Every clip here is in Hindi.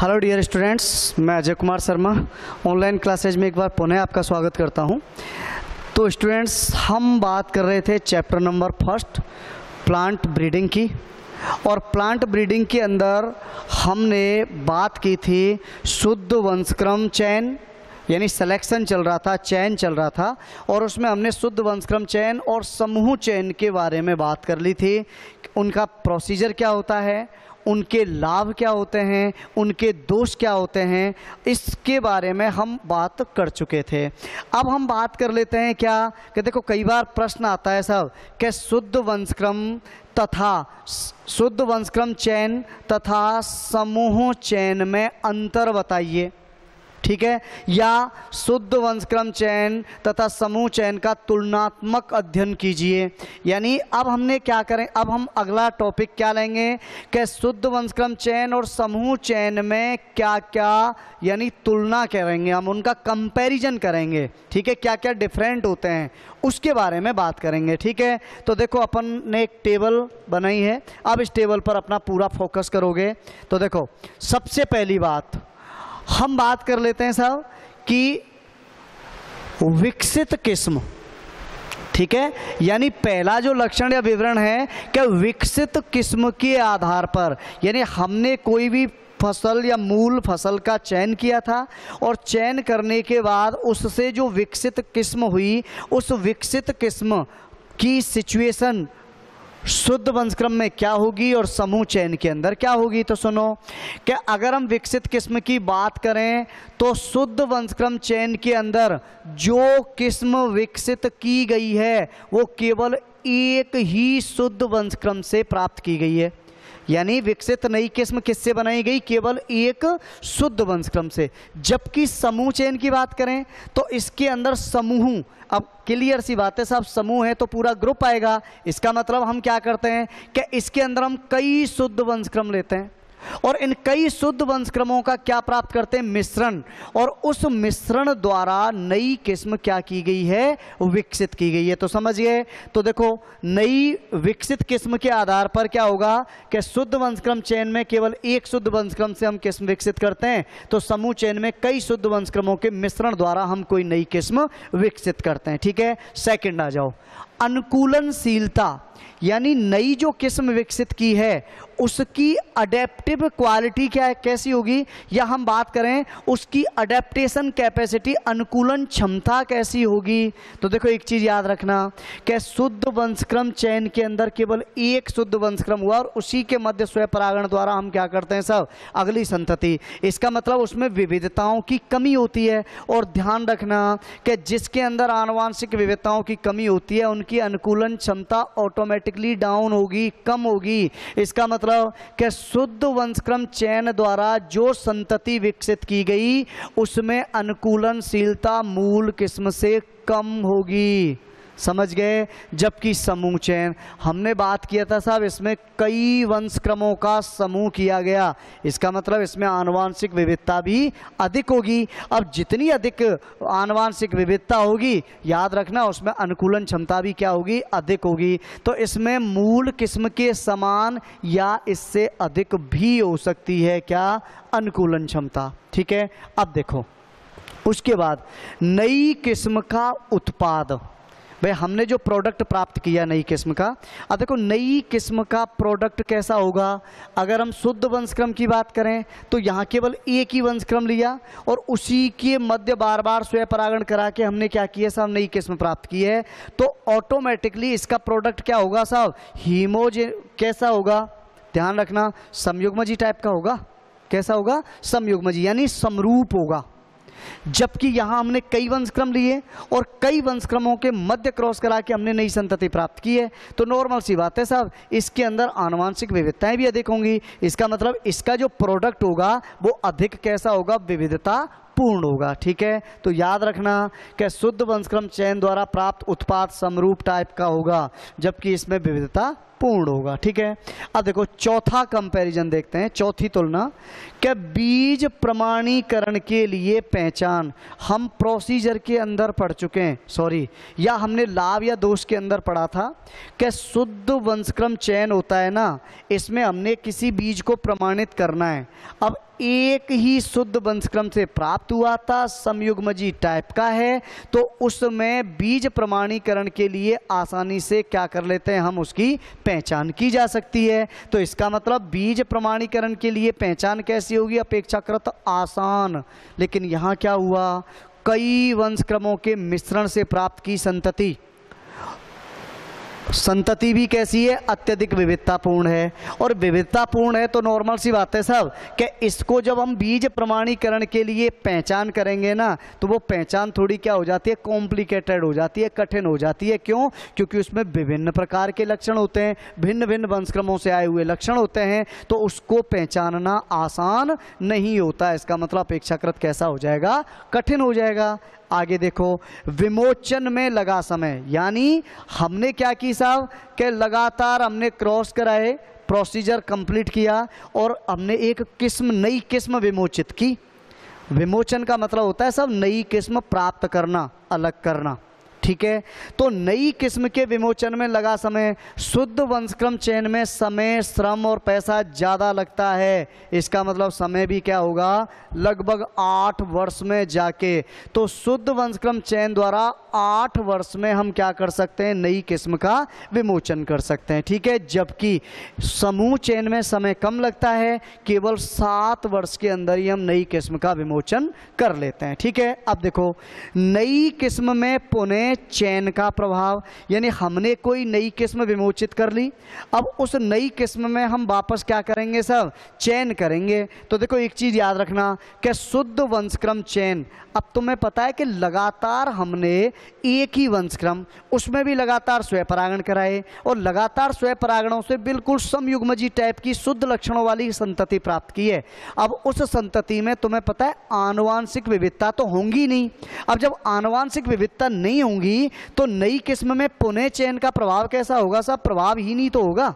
हेलो डियर स्टूडेंट्स, मैं अजय कुमार शर्मा ऑनलाइन क्लासेज में एक बार पुनः आपका स्वागत करता हूं। तो स्टूडेंट्स, हम बात कर रहे थे chapter number first plant breeding की, और प्लांट ब्रीडिंग के अंदर हमने बात की थी शुद्ध वंशक्रम चयन, यानी सिलेक्शन चल रहा था, चयन चल रहा था, और उसमें हमने शुद्ध वंशक्रम चयन और समूह चयन के बारे में बात कर ली थी। उनका प्रोसीजर क्या होता है, उनके लाभ क्या होते हैं, उनके दोष क्या होते हैं, इसके बारे में हम बात कर चुके थे। अब हम बात कर लेते हैं क्या कि देखो, कई बार प्रश्न आता है साहब कि शुद्ध वंशक्रम चयन तथा समूह चयन में अंतर बताइए, ठीक है, या शुद्ध वंशक्रम चयन तथा समूह चयन का तुलनात्मक अध्ययन कीजिए। यानी अब हमने क्या करें, अब हम अगला टॉपिक क्या लेंगे कि शुद्ध वंशक्रम चयन और समूह चयन में क्या क्या यानी तुलना करेंगे, हम उनका कंपैरिजन करेंगे, ठीक है, क्या क्या डिफरेंट होते हैं उसके बारे में बात करेंगे, ठीक है। तो देखो, अपन ने एक टेबल बनाई है, अब इस टेबल पर अपना पूरा फोकस करोगे। तो देखो, सबसे पहली बात हम बात कर लेते हैं साहब कि विकसित किस्म, ठीक है, यानी पहला जो लक्षण या विवरण है कि विकसित किस्म के आधार पर, यानी हमने कोई भी फसल या मूल फसल का चयन किया था और चयन करने के बाद उससे जो विकसित किस्म हुई, उस विकसित किस्म की सिचुएशन शुद्ध वंशक्रम में क्या होगी और समूह चयन के अंदर क्या होगी। तो सुनो कि अगर हम विकसित किस्म की बात करें तो शुद्ध वंशक्रम चयन के अंदर जो किस्म विकसित की गई है वो केवल एक ही शुद्ध वंशक्रम से प्राप्त की गई है, यानी विकसित नई किस्म किससे बनाई गई, केवल एक शुद्ध वंशक्रम से। जबकि समूह चयन की बात करें तो इसके अंदर समूह, अब क्लियर सी बात है साहब, समूह है तो पूरा ग्रुप आएगा। इसका मतलब हम क्या करते हैं कि इसके अंदर हम कई शुद्ध वंशक्रम लेते हैं और इन कई शुद्ध वंशक्रमों का क्या प्राप्त करते हैं, मिश्रण, और उस मिश्रण द्वारा नई किस्म क्या की गई है, विकसित की गई है। तो समझिए, तो देखो, नई विकसित किस्म के आधार पर क्या होगा कि शुद्ध वंशक्रम चयन में केवल एक शुद्ध वंशक्रम से हम किस्म विकसित करते हैं, तो समूह चयन में कई शुद्ध वंशक्रमों के मिश्रण द्वारा हम कोई नई किस्म विकसित करते हैं, ठीक है। सेकंड आ जाओ, अनुकूलनशीलता, यानी नई जो किस्म विकसित की है उसकी अडेप्टिव क्वालिटी क्या है, कैसी होगी, या हम बात करें उसकी अडेप्टेशन कैपेसिटी, अनुकूलन क्षमता कैसी होगी। तो देखो, एक चीज याद रखना कि शुद्ध वंशक्रम चयन के अंदर केवल एक शुद्ध वंशक्रम हुआ और उसी के मध्य स्वपरागण द्वारा हम क्या करते हैं सब, अगली संतति। इसका मतलब उसमें विविधताओं की कमी होती है, और ध्यान रखना कि जिसके अंदर आनुवांशिक विविधताओं की कमी होती है उनकी अनुकूलन क्षमता ऑटोमेटिकली डाउन होगी, कम होगी। इसका मतलब कि शुद्ध वंशक्रम चयन द्वारा जो संतति विकसित की गई उसमें अनुकूलनशीलता मूल किस्म से कम होगी, समझ गए। जबकि समूह चयन हमने बात किया था साहब, इसमें कई वंशक्रमों का समूह किया गया, इसका मतलब इसमें आनुवांशिक विविधता भी अधिक होगी। अब जितनी अधिक आनुवांशिक विविधता होगी, याद रखना उसमें अनुकूलन क्षमता भी क्या होगी, अधिक होगी। तो इसमें मूल किस्म के समान या इससे अधिक भी हो सकती है क्या, अनुकूलन क्षमता, ठीक है। अब देखो, उसके बाद नई किस्म का उत्पाद, भाई हमने जो प्रोडक्ट प्राप्त किया नई किस्म का, अब देखो नई किस्म का प्रोडक्ट कैसा होगा। अगर हम शुद्ध वंशक्रम की बात करें तो यहाँ केवल एक ही वंशक्रम लिया और उसी के मध्य बार बार स्वपरागण करा के हमने क्या किया साहब, नई किस्म प्राप्त की है, तो ऑटोमेटिकली इसका प्रोडक्ट क्या होगा साहब, कैसा होगा, ध्यान रखना, समयुग्मजी टाइप का होगा। कैसा होगा, समयुग्मजी, यानी समरूप होगा। जबकि यहां हमने कई वंशक्रम लिए और कई वंशक्रमों के मध्य क्रॉस करा के हमने नई संतति प्राप्त की है, तो नॉर्मल सी बात है साहब, इसके अंदर आनुवांशिक विविधताएं भी अधिक होंगी। इसका मतलब इसका जो प्रोडक्ट होगा वो अधिक कैसा होगा, विविधता पूर्ण होगा, ठीक है। तो याद रखना कि शुद्ध वंशक्रम चयन द्वारा प्राप्त उत्पाद समरूप टाइप का होगा, जबकि इसमें विविधता पूर्ण होगा, ठीक है। अब देखो, चौथा कंपैरिजन देखते हैं, चौथी तुलना, कि बीज प्रमाणीकरण के लिए पहचान हम प्रोसीजर के अंदर पढ़ चुके हैं, सॉरी, या हमने लाभ या दोष के अंदर पढ़ा था कि शुद्ध वंशक्रम चयन होता है ना, इसमें हमने किसी बीज को प्रमाणित करना है। अब एक ही शुद्ध वंशक्रम से प्राप्त हुआ था, समयुग्मजी टाइप का है, तो उसमें बीज प्रमाणीकरण के लिए आसानी से क्या कर लेते हैं हम, उसकी पहचान की जा सकती है। तो इसका मतलब बीज प्रमाणीकरण के लिए पहचान कैसी होगी, अपेक्षाकृत आसान। लेकिन यहाँ क्या हुआ, कई वंशक्रमों के मिश्रण से प्राप्त की संतति, संतति भी कैसी है, अत्यधिक विविधतापूर्ण है। और विविधतापूर्ण है तो नॉर्मल सी बात है सब कि इसको जब हम बीज प्रमाणीकरण के लिए पहचान करेंगे ना, तो वो पहचान थोड़ी क्या हो जाती है, कॉम्प्लिकेटेड हो जाती है, कठिन हो जाती है। क्यों? क्योंकि उसमें विभिन्न प्रकार के लक्षण होते हैं, भिन्न भिन्न वंशक्रमों से आए हुए लक्षण होते हैं, तो उसको पहचानना आसान नहीं होता। इसका मतलब अपेक्षाकृत कैसा हो जाएगा, कठिन हो जाएगा। आगे देखो, विमोचन में लगा समय, यानी हमने क्या की साहब कि लगातार हमने क्रॉस कराए, प्रोसीजर कंप्लीट किया और हमने एक किस्म, नई किस्म विमोचित की। विमोचन का मतलब होता है सब नई किस्म प्राप्त करना, अलग करना, ठीक है। तो नई किस्म के विमोचन में लगा समय, शुद्ध वंशक्रम चयन में समय, श्रम और पैसा ज़्यादा लगता है। इसका मतलब समय भी क्या होगा, लगभग 8 वर्ष में जाके। तो शुद्ध वंशक्रम चयन द्वारा 8 वर्ष में हम क्या कर सकते हैं, नई किस्म का विमोचन कर सकते हैं, ठीक है। जबकि समूह चयन में समय कम लगता है, केवल 7 वर्ष के अंदर ही हम नई किस्म का विमोचन कर लेते हैं, ठीक है। अब देखो, नई किस्म में पुनः चयन का प्रभाव, यानी हमने कोई नई किस्म विमोचित कर ली, अब उस नई किस्म में हम वापस क्या करेंगे, सब चयन करेंगे। तो देखो एक चीज याद रखना कि शुद्ध वंशक्रम चयन, अब तुम्हें पता है कि लगातार हमने एक ही वंशक्रम, उसमें भी लगातार स्वयंपरागण कराए और लगातार स्वयंपरागणों से बिल्कुल समयुग्मजी टाइप की शुद्ध लक्षणों वाली संतति प्राप्त की है। अब उस संतति में तुम्हें पता है आनुवांशिक विविधता तो होंगी नहीं। अब जब आनुवांशिक विविधता नहीं होंगी तो नई किस्म में पुनः चयन का प्रभाव कैसा होगा, सब प्रभाव ही नहीं तो होगा,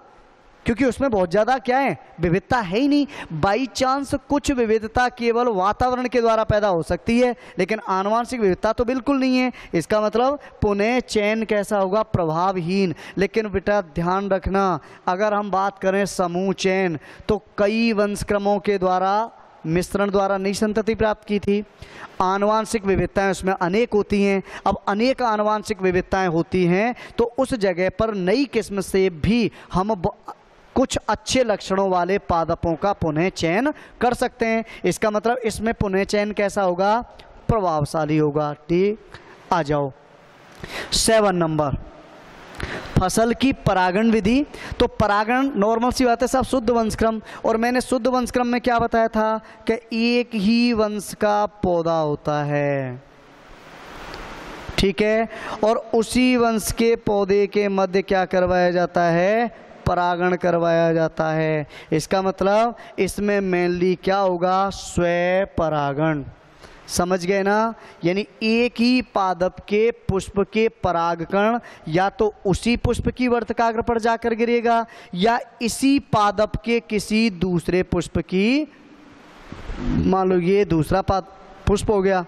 क्योंकि उसमें बहुत ज़्यादा क्या है, विविधता है ही नहीं। बाई चांस कुछ विविधता केवल वातावरण के द्वारा पैदा हो सकती है, लेकिन आनुवांशिक विविधता तो बिल्कुल नहीं है। इसका मतलब पुनः चयन कैसा होगा, प्रभावहीन। लेकिन बेटा ध्यान रखना, अगर हम बात करें समूह चयन, तो कई वंशक्रमों के द्वारा, मिश्रण द्वारा नई संतति प्राप्त की थी। आनुवांशिक विविधताएं उसमें अनेक होती हैं। अब अनेक आनुवांशिक विविधताएं होती हैं तो उस जगह पर नई किस्म से भी हम कुछ अच्छे लक्षणों वाले पादपों का पुनः चयन कर सकते हैं। इसका मतलब इसमें पुनः चयन कैसा होगा, प्रभावशाली होगा, ठीक। आ जाओ 7 नंबर, फसल की परागण विधि। तो परागण नॉर्मल सी बात है साहब, शुद्ध वंशक्रम, और मैंने शुद्ध वंशक्रम में क्या बताया था कि एक ही वंश का पौधा होता है, ठीक है, और उसी वंश के पौधे के मध्य क्या करवाया जाता है, परागण करवाया जाता है। इसका मतलब इसमें मेनली क्या होगा, स्वयं परागण, समझ गए ना। यानी एक ही पादप के पुष्प के परागकण या तो उसी पुष्प की वर्तकाग्र पर जाकर गिरेगा या इसी पादप के किसी दूसरे पुष्प की, मान लो ये दूसरा पुष्प हो गया,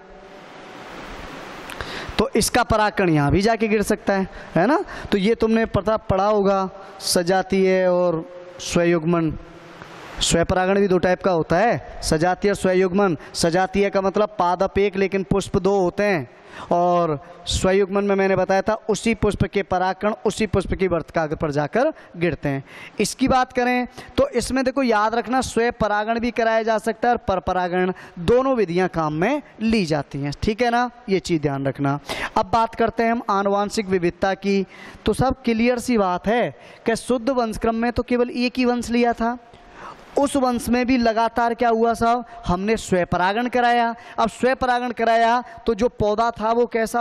तो इसका परागकण यहाँ भी जाके गिर सकता है ना। तो ये तुमने पढ़ा होगा, सजातीय और स्वयुग्मन। स्वयंपरागण भी 2 टाइप का होता है, सजातीय और स्वयुग्मन। सजातीय का मतलब पादप एक लेकिन पुष्प 2 होते हैं, और स्वयुग्मन में मैंने बताया था उसी पुष्प के परागकण उसी पुष्प की वर्तकाग्र पर जाकर गिरते हैं। इसकी बात करें तो इसमें देखो याद रखना, स्वयं परागण भी कराया जा सकता है और परपरागण, दोनों विधियां काम में ली जाती हैं, ठीक है ना, ये चीज़ ध्यान रखना। अब बात करते हैं हम आनुवांशिक विविधता की। तो सब क्लियर सी बात है कि शुद्ध वंशक्रम में तो केवल एक ही वंश लिया था, उस वंश में भी लगातार क्या हुआ साहब, हमने स्वयंपरागण कराया। अब स्वयंपरागण कराया तो जो पौधा था वो कैसा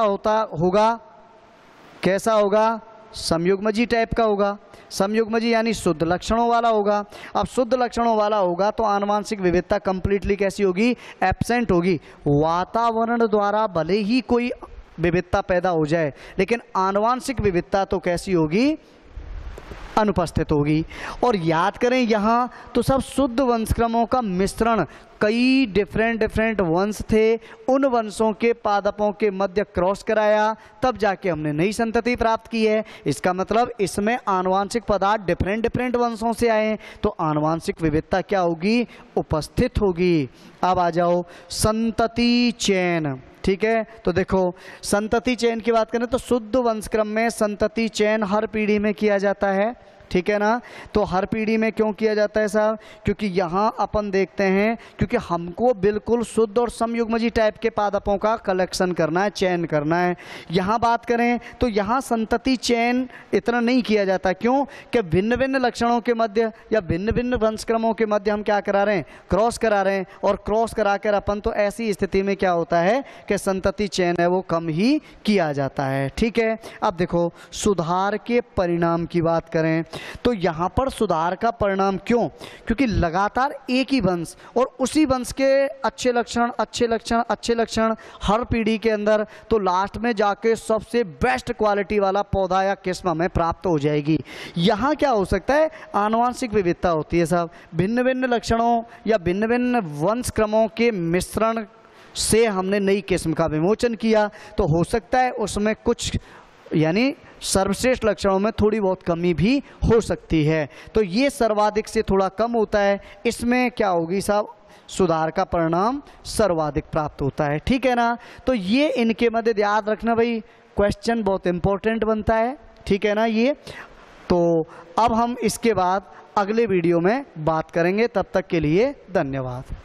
होगा, समयुग्मजी टाइप का होगा। समयुग्मजी यानी शुद्ध लक्षणों वाला होगा। अब शुद्ध लक्षणों वाला होगा तो आनुवांशिक विविधता कंप्लीटली कैसी होगी, एब्सेंट होगी। वातावरण द्वारा भले ही कोई विविधता पैदा हो जाए, लेकिन आनुवांशिक विविधता तो कैसी होगी, अनुपस्थित होगी। और याद करें यहाँ तो सब शुद्ध वंशक्रमों का मिश्रण, कई डिफरेंट वंश थे, उन वंशों के पादपों के मध्य क्रॉस कराया, तब जाके हमने नई संतति प्राप्त की है। इसका मतलब इसमें आनुवांशिक पदार्थ डिफरेंट वंशों से आए हैं, तो आनुवांशिक विविधता क्या होगी, उपस्थित होगी। अब आ जाओ संतति चयन, ठीक है। तो देखो संतति चयन की बात करें तो शुद्ध वंशक्रम में संतति चयन हर पीढ़ी में किया जाता है, ठीक है ना। तो हर पीढ़ी में क्यों किया जाता है साहब, क्योंकि यहाँ अपन देखते हैं, क्योंकि हमको बिल्कुल शुद्ध और समयुग्मजी टाइप के पादपों का कलेक्शन करना है, चयन करना है। यहाँ बात करें तो यहाँ संतति चयन इतना नहीं किया जाता, क्यों कि भिन्न भिन्न लक्षणों के मध्य या भिन्न भिन्न वंशक्रमों के मध्य हम क्या करा रहे हैं, क्रॉस करा रहे हैं। और क्रॉस कराकर अपन तो ऐसी स्थिति में क्या होता है कि संतति चयन है वो कम ही किया जाता है, ठीक है। अब देखो सुधार के परिणाम की बात करें तो यहां पर सुधार का परिणाम क्यों, क्योंकि लगातार एक ही वंश और उसी वंश के अच्छे लक्षण हर पीढ़ी के अंदर, तो लास्ट में जाके सबसे बेस्ट क्वालिटी वाला पौधा या किस्म हमें प्राप्त हो जाएगी। यहां क्या हो सकता है, आनुवांशिक विविधता होती है साहब, भिन्न भिन्न लक्षणों या भिन्न भिन्न वंश क्रमों के मिश्रण से हमने नई किस्म का विमोचन किया, तो हो सकता है उसमें कुछ यानी सर्वश्रेष्ठ लक्षणों में थोड़ी बहुत कमी भी हो सकती है। तो ये सर्वाधिक से थोड़ा कम होता है, इसमें क्या होगी साहब, सुधार का परिणाम सर्वाधिक प्राप्त होता है, ठीक है ना। तो ये इनके मध्य याद रखना भाई, क्वेश्चन बहुत इंपॉर्टेंट बनता है, ठीक है ना ये। तो अब हम इसके बाद अगले वीडियो में बात करेंगे, तब तक के लिए धन्यवाद।